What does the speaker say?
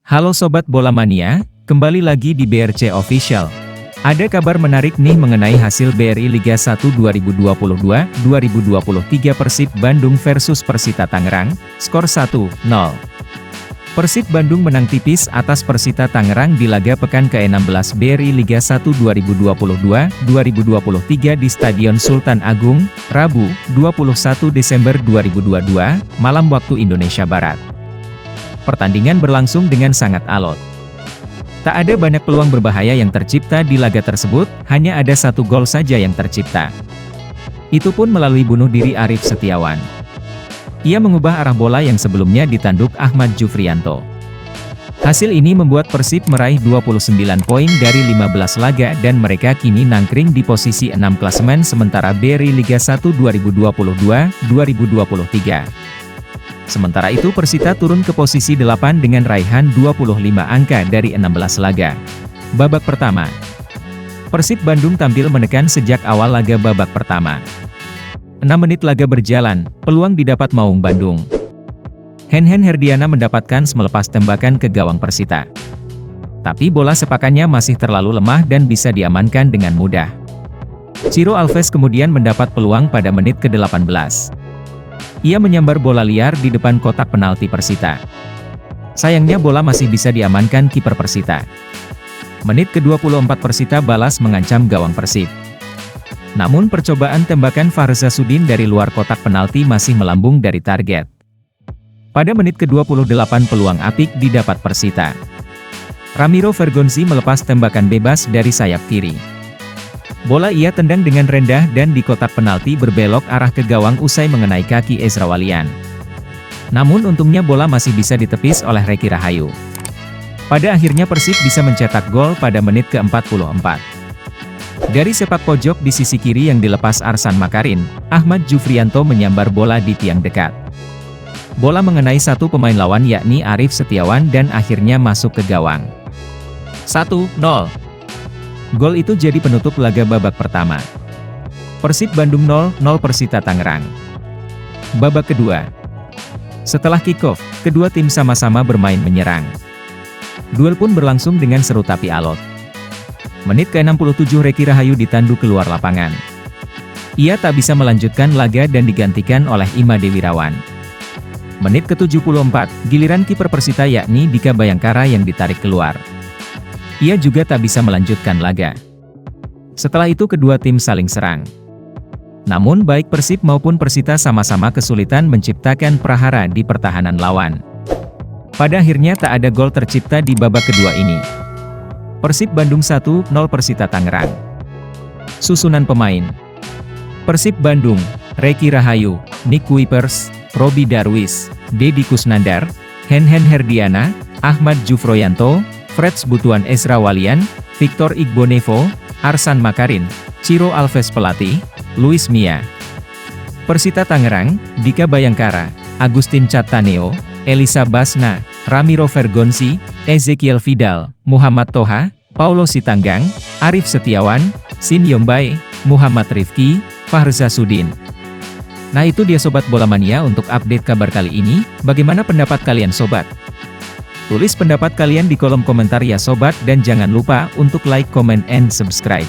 Halo Sobat Bola Mania, kembali lagi di BRC Official. Ada kabar menarik nih mengenai hasil BRI Liga 1 2022-2023 Persib Bandung versus Persita Tangerang, skor 1-0. Persib Bandung menang tipis atas Persita Tangerang di laga pekan ke-16 BRI Liga 1 2022-2023 di Stadion Sultan Agung, Rabu, 21 Desember 2022, malam waktu Indonesia Barat. Pertandingan berlangsung dengan sangat alot. Tak ada banyak peluang berbahaya yang tercipta di laga tersebut, hanya ada satu gol saja yang tercipta. Itu pun melalui bunuh diri Arief Setiawan. Ia mengubah arah bola yang sebelumnya ditanduk Ahmad Jufrianto. Hasil ini membuat Persib meraih 29 poin dari 15 laga dan mereka kini nangkring di posisi 6 klasemen sementara BRI Liga 1 2022-2023. Sementara itu Persita turun ke posisi 8 dengan raihan 25 angka dari 16 laga. Babak pertama, Persib Bandung tampil menekan sejak awal laga babak pertama. 6 menit laga berjalan, peluang didapat Maung Bandung. Henhen Herdiana mendapatkan melepas tembakan ke gawang Persita. Tapi bola sepakannya masih terlalu lemah dan bisa diamankan dengan mudah. Ciro Alves kemudian mendapat peluang pada menit ke-18. Ia menyambar bola liar di depan kotak penalti Persita. Sayangnya bola masih bisa diamankan kiper Persita. Menit ke-24 Persita balas mengancam gawang Persib. Namun percobaan tembakan Fahrza Sudin dari luar kotak penalti masih melambung dari target. Pada menit ke-28 peluang apik didapat Persita. Ramiro Vergonzi melepas tembakan bebas dari sayap kiri. Bola ia tendang dengan rendah dan di kotak penalti berbelok arah ke gawang usai mengenai kaki Ezra Walian. Namun untungnya bola masih bisa ditepis oleh Reki Rahayu. Pada akhirnya Persib bisa mencetak gol pada menit ke-44. Dari sepak pojok di sisi kiri yang dilepas Arsan Makarin, Ahmad Jufrianto menyambar bola di tiang dekat. Bola mengenai satu pemain lawan yakni Arief Setiawan dan akhirnya masuk ke gawang. 1-0. Gol itu jadi penutup laga babak pertama. Persib Bandung 0-0 Persita Tangerang. Babak kedua. Setelah kick-off, kedua tim sama-sama bermain menyerang. Duel pun berlangsung dengan seru tapi alot. Menit ke-67 Reki Rahayu ditandu keluar lapangan. Ia tak bisa melanjutkan laga dan digantikan oleh Imade Wirawan. Menit ke-74, giliran kiper Persita yakni Dika Bayangkara yang ditarik keluar. Ia juga tak bisa melanjutkan laga. Setelah itu kedua tim saling serang. Namun baik Persib maupun Persita sama-sama kesulitan menciptakan prahara di pertahanan lawan. Pada akhirnya tak ada gol tercipta di babak kedua ini. Persib Bandung 1-0 Persita Tangerang. Susunan pemain: Persib Bandung, Reki Rahayu, Nick Kuipers, Robi Darwis, Deddy Kusnandar, Henhen Herdiana, Ahmad Jufroyanto, Freds Butuan Ezra Walian, Victor Igbonevo, Arsan Makarin, Ciro Alves pelatih, Luis Mia. Persita Tangerang, Dika Bayangkara, Agustin Cataneo, Elisa Basna, Ramiro Vergonzi, Ezekiel Vidal, Muhammad Toha, Paulo Sitanggang, Arief Setiawan, Sin Yombai, Muhammad Rifki, Fahrza Sudin. Nah itu dia Sobat Bola Mania untuk update kabar kali ini, bagaimana pendapat kalian Sobat? Tulis pendapat kalian di kolom komentar ya Sobat dan jangan lupa untuk like, comment, and subscribe.